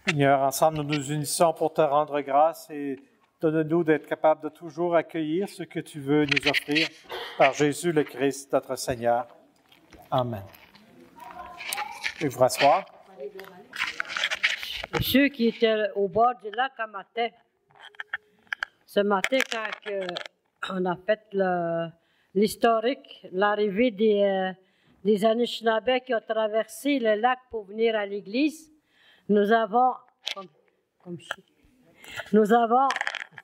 Seigneur, ensemble, nous nous unissons pour te rendre grâce et donne-nous d'être capables de toujours accueillir ce que tu veux nous offrir par Jésus le Christ, notre Seigneur. Amen. Et vous rasseoir. Ceux qui étaient au bord du lac à matin, ce matin, quand on a fait l'historique, l'arrivée des Anishinaabe qui ont traversé le lac pour venir à l'église, nous avons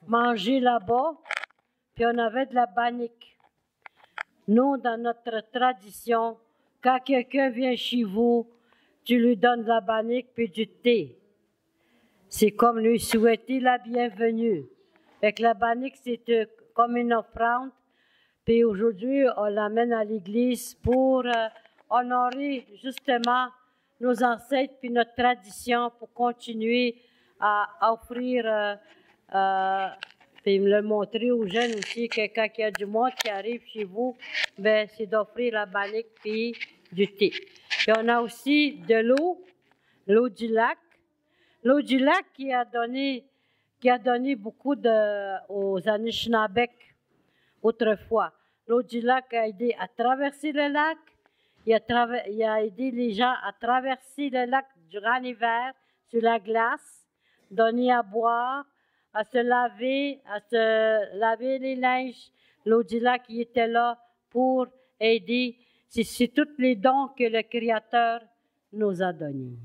mangé là-bas, puis on avait de la bannique. Nous, dans notre tradition, quand quelqu'un vient chez vous, tu lui donnes de la bannique puis du thé. C'est comme lui souhaiter la bienvenue. Fait que la bannique, c'est comme une offrande. Puis aujourd'hui, on l'amène à l'église pour honorer justement nos ancêtres puis notre tradition pour continuer à offrir, puis le montrer aux jeunes aussi que quand il y a du monde qui arrive chez vous, ben c'est d'offrir la bannique puis du thé. Puis on a aussi de l'eau du lac. L'eau du lac qui a donné beaucoup aux Anishinaabe autrefois. L'eau du lac a aidé à traverser le lac. Il a aidé les gens à traverser le lac durant l'hiver sur la glace, donner à boire, à se laver les linges. L'eau du lac qui était là pour aider. C'est tous les dons que le Créateur nous a donnés.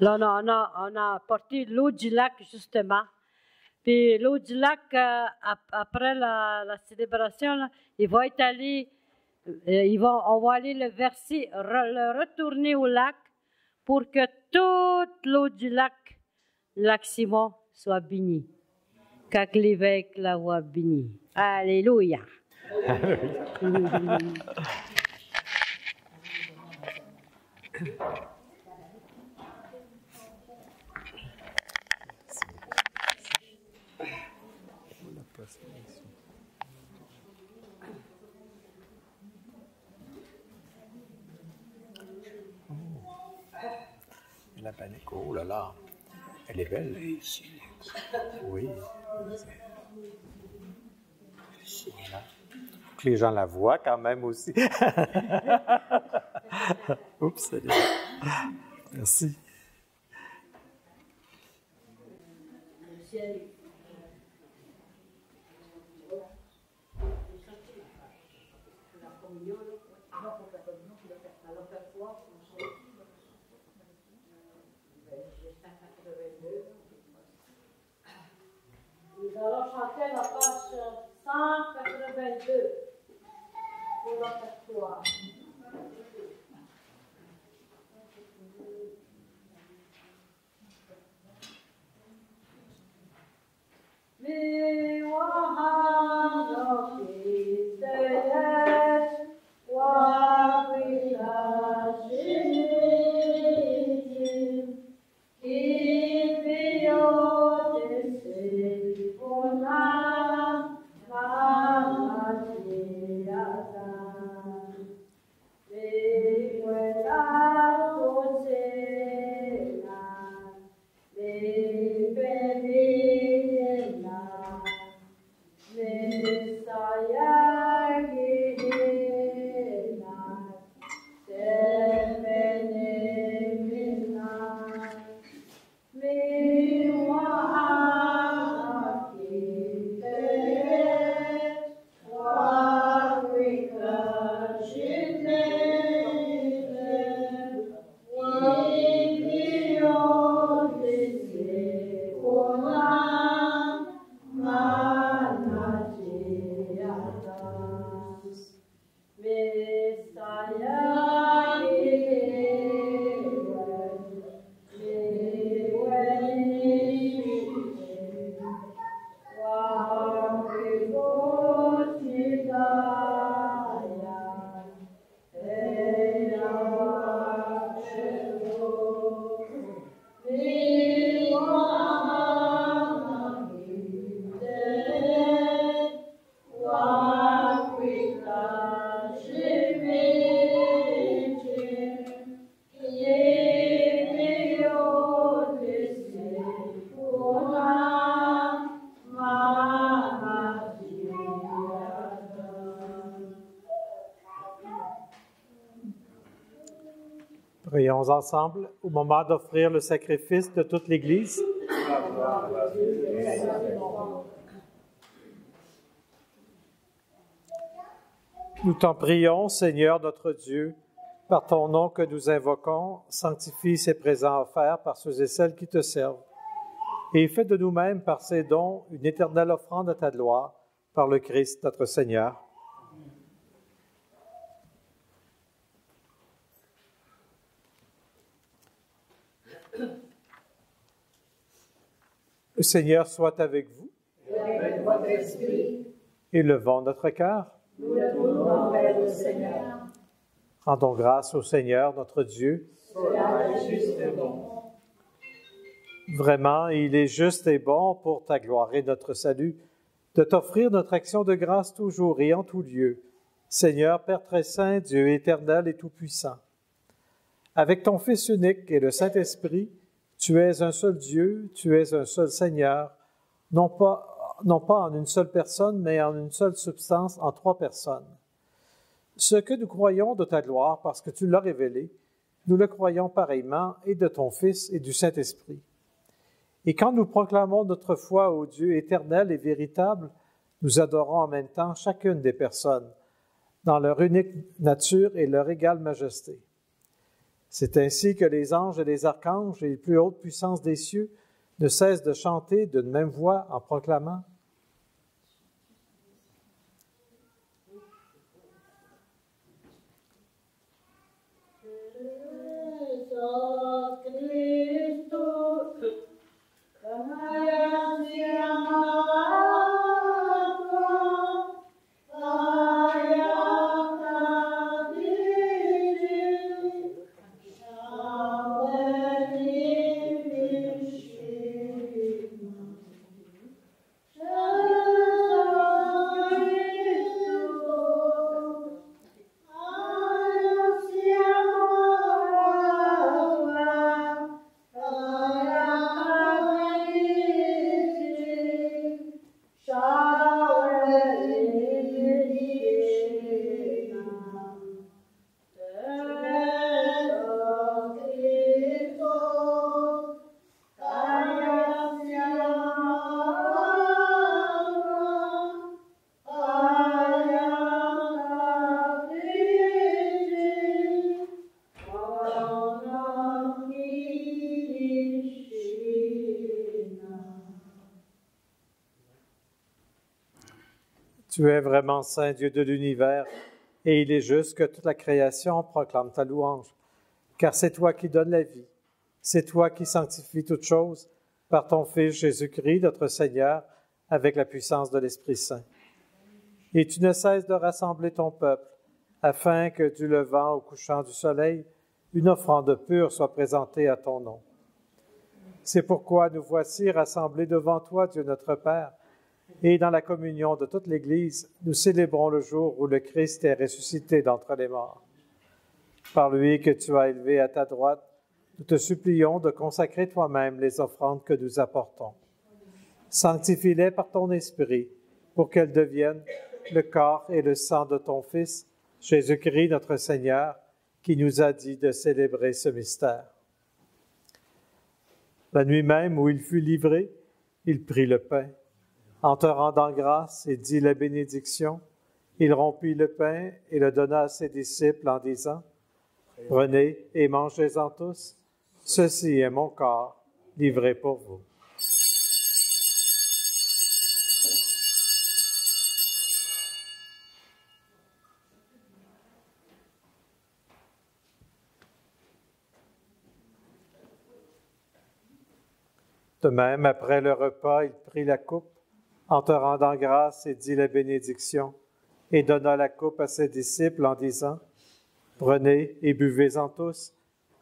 Là, on a apporté l'eau du lac, justement. Puis l'eau du lac, après la célébration, là, on va aller le verser, le retourner au lac pour que toute l'eau du lac Simon, soit bénie. Quand l'évêque la voit bénie. Alléluia. La panique, oh là là, elle est belle. Oui. Voilà. Faut que les gens la voient quand même aussi. Oups, merci. Nous allons chanter la page 182 pour l'offertoire. Prions ensemble au moment d'offrir le sacrifice de toute l'Église. Nous t'en prions, Seigneur notre Dieu, par ton nom que nous invoquons, sanctifie ces présents offerts par ceux et celles qui te servent, et fais de nous-mêmes par ces dons une éternelle offrande à ta gloire, par le Christ notre Seigneur. Le Seigneur soit avec vous. Et avec votre esprit. Élevons notre cœur. Nous le tournons vers le Seigneur. Rendons grâce au Seigneur, notre Dieu. Cela est juste et bon. Vraiment, il est juste et bon pour ta gloire et notre salut de t'offrir notre action de grâce toujours et en tout lieu. Seigneur, Père très saint, Dieu éternel et tout-puissant. Avec ton Fils unique et le Saint-Esprit, tu es un seul Dieu, tu es un seul Seigneur, non pas en une seule personne, mais en une seule substance, en trois personnes. Ce que nous croyons de ta gloire, parce que tu l'as révélé, nous le croyons pareillement et de ton Fils et du Saint-Esprit. Et quand nous proclamons notre foi au Dieu éternel et véritable, nous adorons en même temps chacune des personnes, dans leur unique nature et leur égale majesté. C'est ainsi que les anges et les archanges et les plus hautes puissances des cieux ne cessent de chanter d'une même voix en proclamant Tu es vraiment saint, Dieu de l'univers, et il est juste que toute la création proclame ta louange, car c'est toi qui donnes la vie, c'est toi qui sanctifies toutes choses par ton Fils Jésus-Christ, notre Seigneur, avec la puissance de l'Esprit Saint. Et tu ne cesses de rassembler ton peuple, afin que du levant au couchant du soleil, une offrande pure soit présentée à ton nom. C'est pourquoi nous voici rassemblés devant toi, Dieu notre Père, et dans la communion de toute l'Église, nous célébrons le jour où le Christ est ressuscité d'entre les morts. Par lui que tu as élevé à ta droite, nous te supplions de consacrer toi-même les offrandes que nous apportons. Sanctifie-les par ton Esprit, pour qu'elles deviennent le corps et le sang de ton Fils, Jésus-Christ notre Seigneur, qui nous a dit de célébrer ce mystère. La nuit même où il fut livré, il prit le pain. En te rendant grâce et dit la bénédiction, il rompit le pain et le donna à ses disciples en disant, « Prenez et mangez-en tous, ceci est mon corps, livré pour vous. » De même, après le repas, il prit la coupe, en te rendant grâce et dit la bénédiction, et donna la coupe à ses disciples en disant, « Prenez et buvez-en tous,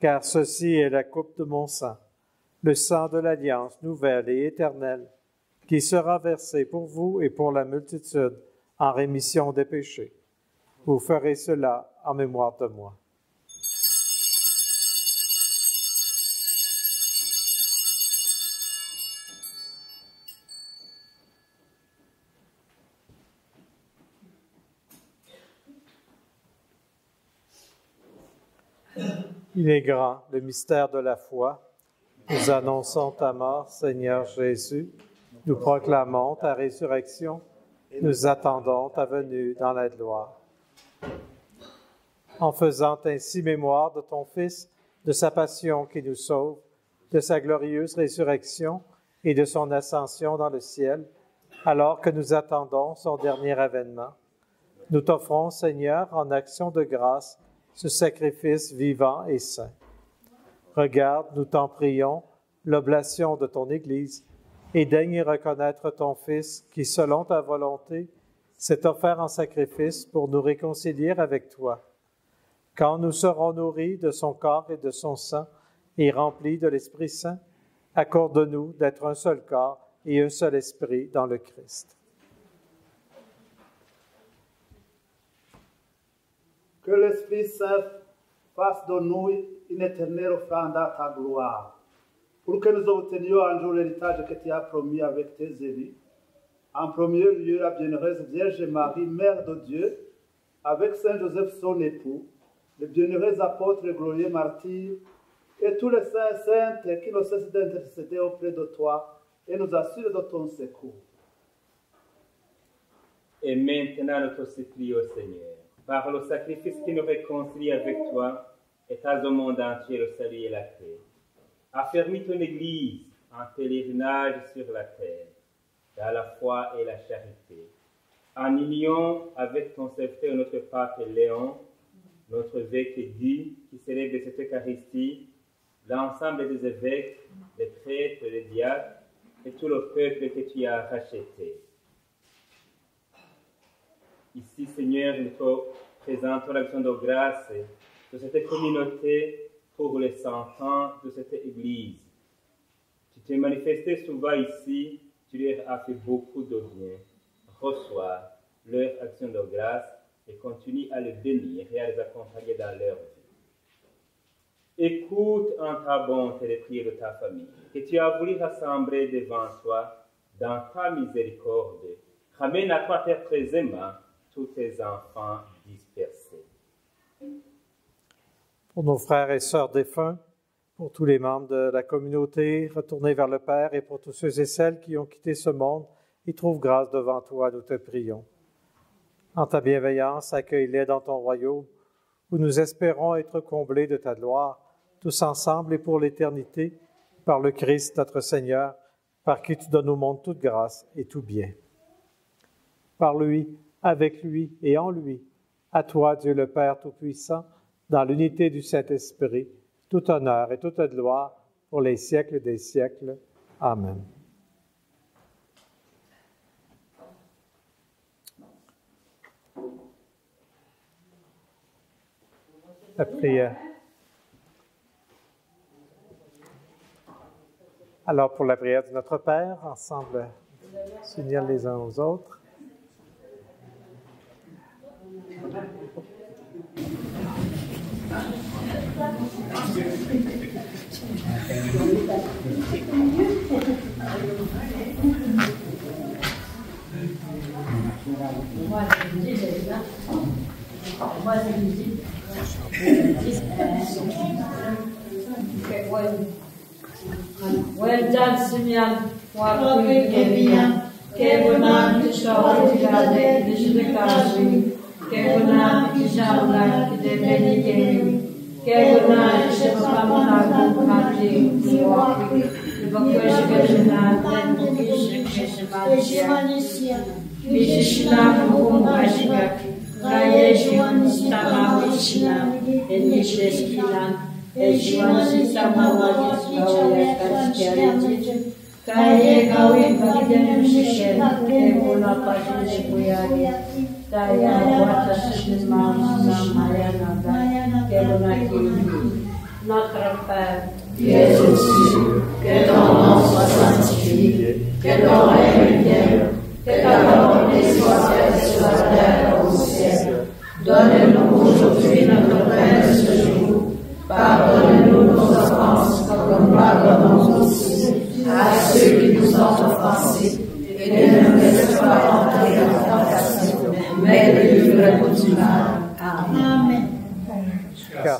car ceci est la coupe de mon sang, le sang de l'alliance nouvelle et éternelle, qui sera versé pour vous et pour la multitude en rémission des péchés. Vous ferez cela en mémoire de moi. » Il est grand, le mystère de la foi. Nous annonçons ta mort, Seigneur Jésus. Nous proclamons ta résurrection. Nous attendons ta venue dans la gloire. En faisant ainsi mémoire de ton Fils, de sa passion qui nous sauve, de sa glorieuse résurrection et de son ascension dans le ciel, alors que nous attendons son dernier avènement, nous t'offrons, Seigneur, en action de grâce, ce sacrifice vivant et saint. Regarde, nous t'en prions, l'oblation de ton Église, et daigne reconnaître ton Fils qui, selon ta volonté, s'est offert en sacrifice pour nous réconcilier avec toi. Quand nous serons nourris de son corps et de son sang et remplis de l'Esprit Saint, accorde-nous d'être un seul corps et un seul esprit dans le Christ. Que l'Esprit Saint fasse de nous une éternelle offrande à ta gloire, pour que nous obtenions un jour l'héritage que tu as promis avec tes élus. En premier lieu, la bienheureuse Vierge Marie, Mère de Dieu, avec Saint Joseph son époux, les bienheureux apôtres et glorieux martyrs, et tous les saints et saintes qui ne cessent d'intercéder auprès de toi et nous assurent de ton secours. Et maintenant, nous te supplions, Seigneur, par le sacrifice qui nous réconcilie avec toi, étale au monde entier le salut et la paix. Affermis ton Église en pèlerinage sur la terre, dans la foi et la charité, en union avec ton serviteur, notre Pape Léon, notre évêque Guy, qui célèbre cette Eucharistie, l'ensemble des évêques, les prêtres, les diacres, et tout le peuple que tu as racheté. Ici, Seigneur, nous te présentons l'action de grâce de cette communauté pour les 100 ans de cette Église. Tu t'es manifesté souvent ici, tu leur as fait beaucoup de bien. Reçois leur action de grâce et continue à les bénir et à les accompagner dans leur vie. Écoute en ta bonté les prières de ta famille, que tu as voulu rassembler devant toi dans ta miséricorde. Ramène à toi très aimant tous tes enfants dispersés. Pour nos frères et sœurs défunts, pour tous les membres de la communauté retournés vers le Père et pour tous ceux et celles qui ont quitté ce monde et trouvent grâce devant toi, nous te prions. En ta bienveillance, accueille-les dans ton royaume, où nous espérons être comblés de ta gloire, tous ensemble et pour l'éternité, par le Christ notre Seigneur, par qui tu donnes au monde toute grâce et tout bien. Par lui, avec lui et en lui, à toi, Dieu le Père Tout-Puissant, dans l'unité du Saint-Esprit, tout honneur et toute gloire pour les siècles des siècles. Amen. La prière. Alors, pour la prière de notre Père, ensemble, s'unir les uns aux autres. Well done, Simeon, for che buona che ciò di grande di casi, che buona che gialla che deve venire, che buona che papà con carte di uomini, che vocês che nada, che se magia, che se lava com mágica, que João estava a ensinar, e neste esquina, e João estava a escola castelhana. Kaya gawin pagdating sa siya, kaya mula pa siya sa kuyari. Kaya wata sa sinimang sa mayanada, kaya mula kini. Notre Père, qui es aux cieux, que ton nom soit sanctifié, que ton règne vienne, que ta volonté soit faite sur la terre au ciel. Donne-nous aujourd'hui notre pain de ce jour. Pardonne-nous nos offenses, comme nous pardonnons aussi à ceux qui nous ont offensés, et ne nous laisse pas entrer en tentation, mais délivre-nous du mal. Amen. Car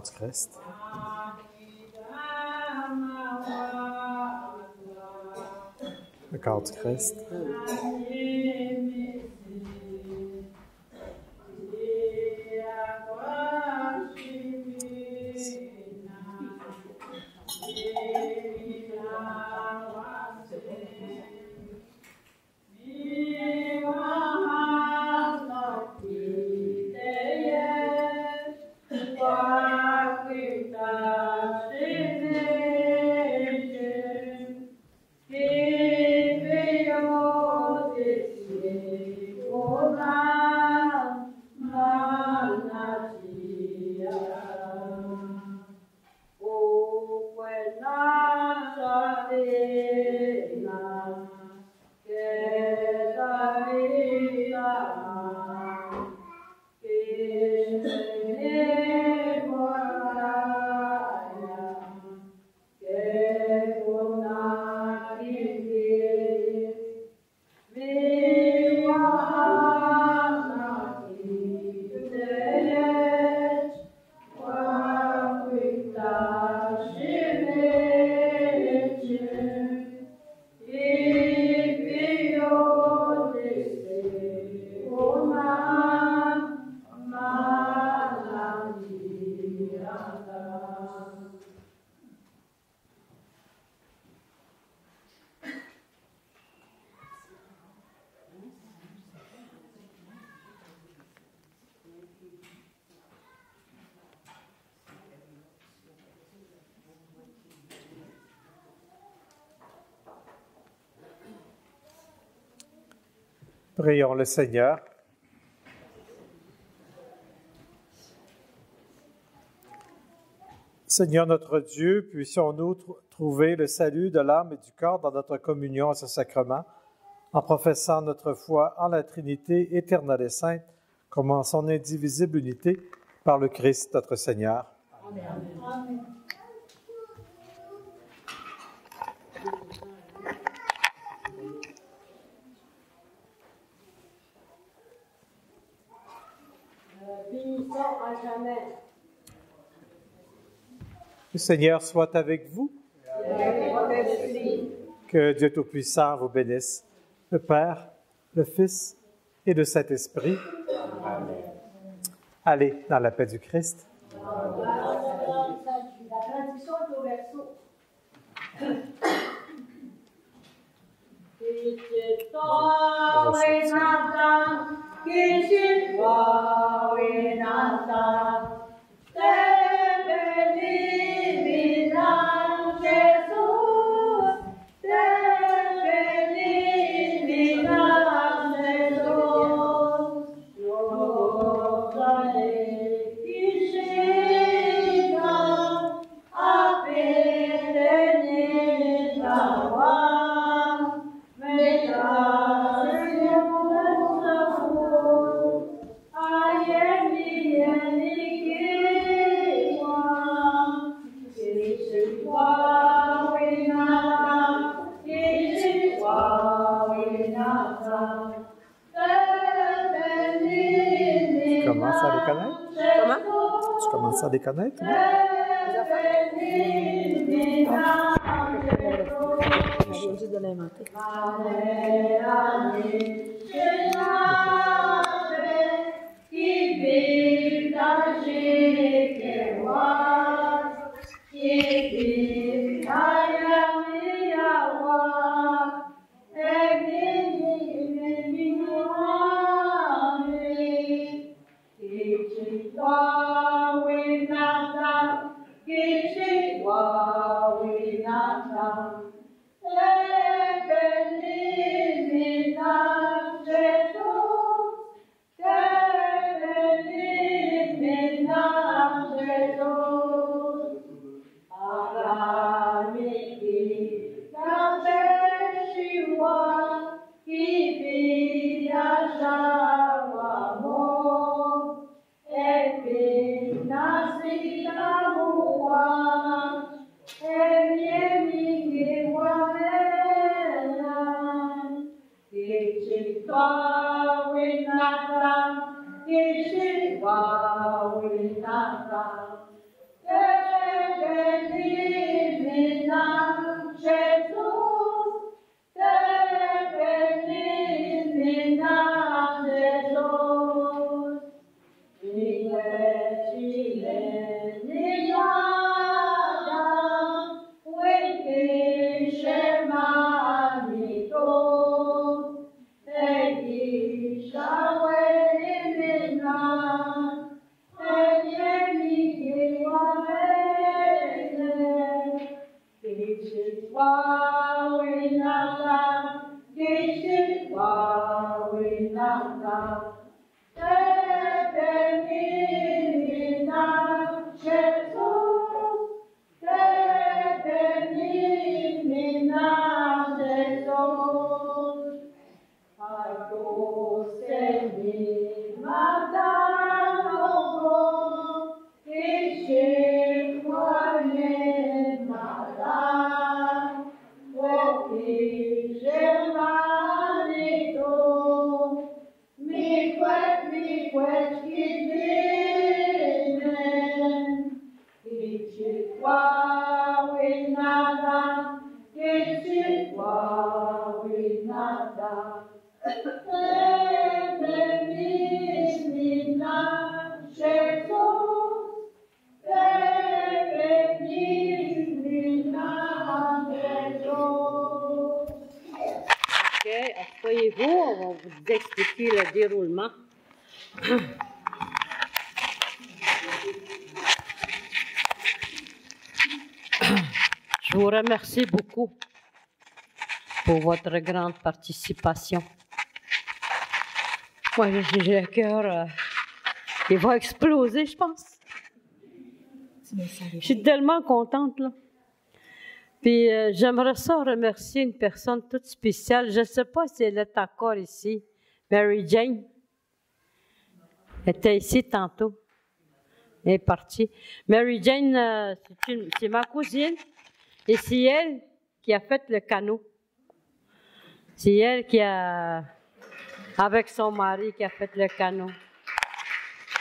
corps du Christ. Le corps du Christ. Prions le Seigneur. Seigneur notre Dieu, puissions-nous trouver le salut de l'âme et du corps dans notre communion à ce sacrement, en professant notre foi en la Trinité éternelle et sainte, comme en son indivisible unité, par le Christ notre Seigneur. Amen. Amen. Le Seigneur soit avec vous. Que Dieu Tout-Puissant vous bénisse, le Père, le Fils et le Saint-Esprit. Amen. Allez dans la paix du Christ. La traduction est au verso. Tu commences à les connaître? Oui? Je viens juste de l'inventer. Asseyez-vous, on va vous expliquer le déroulement. Je vous remercie beaucoup pour votre grande participation. Moi, j'ai le cœur, il va exploser, je pense. Je suis tellement contente, là. Puis j'aimerais ça remercier une personne toute spéciale. Je ne sais pas si elle est encore ici. Mary Jane. Elle était ici tantôt. Elle est partie. Mary Jane, c'est ma cousine. Et c'est elle qui a fait le canot. C'est elle qui a, avec son mari, qui a fait le canot.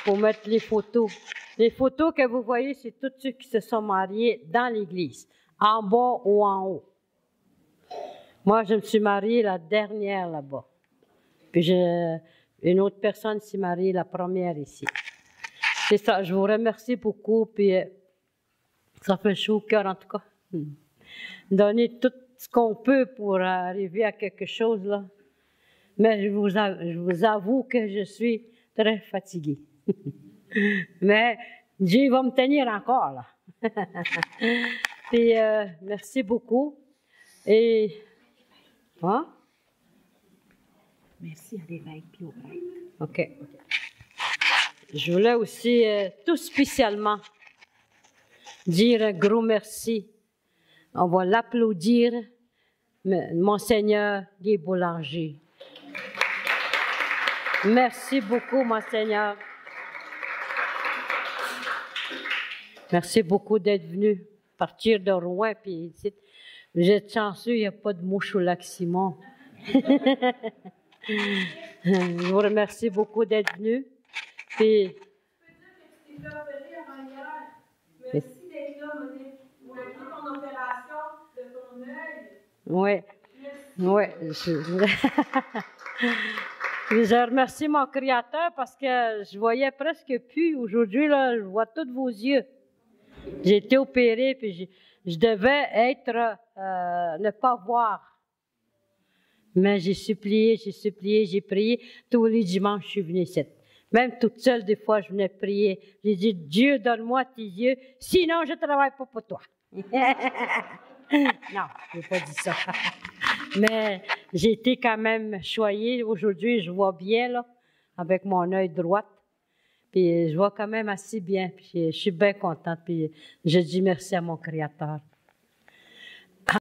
Pour mettre les photos. Les photos que vous voyez, c'est tous ceux qui se sont mariés dans l'église. En bas ou en haut. Moi, je me suis mariée la dernière là-bas. Puis une autre personne s'est mariée la première ici. C'est ça, je vous remercie beaucoup. Puis ça fait chaud au cœur en tout cas. Donner tout ce qu'on peut pour arriver à quelque chose là. Mais je vous avoue que je suis très fatiguée. Mais Dieu va me tenir encore là. Puis, merci beaucoup. Et, hein? Merci à l'évêque et au prêtre. OK. Je voulais aussi tout spécialement dire un gros merci. On va l'applaudir, Monseigneur Guy Boulanger. Merci beaucoup, Monseigneur. Merci beaucoup d'être venu. Partir de Rouen, puis vous êtes chanceux, il n'y a pas de mouche au lac Simon. Je vous remercie beaucoup d'être venu. Puis, merci d'être là, malgré ton opération de ton œil. Oui, oui. Je remercie mon Créateur parce que je voyais presque plus. Aujourd'hui, là, je vois tous vos yeux. J'ai été opérée, puis je devais ne pas voir. Mais j'ai supplié, j'ai prié. Tous les dimanches, je suis venue ici. Même toute seule, des fois, je venais prier. J'ai dit, Dieu, donne-moi tes yeux, sinon je ne travaille pas pour toi. Non, je n'ai pas dit ça. Mais j'ai été quand même choyée. Aujourd'hui, je vois bien, là, avec mon œil droit. Puis je vois quand même assez bien. Puis je suis bien contente. Puis je dis merci à mon Créateur.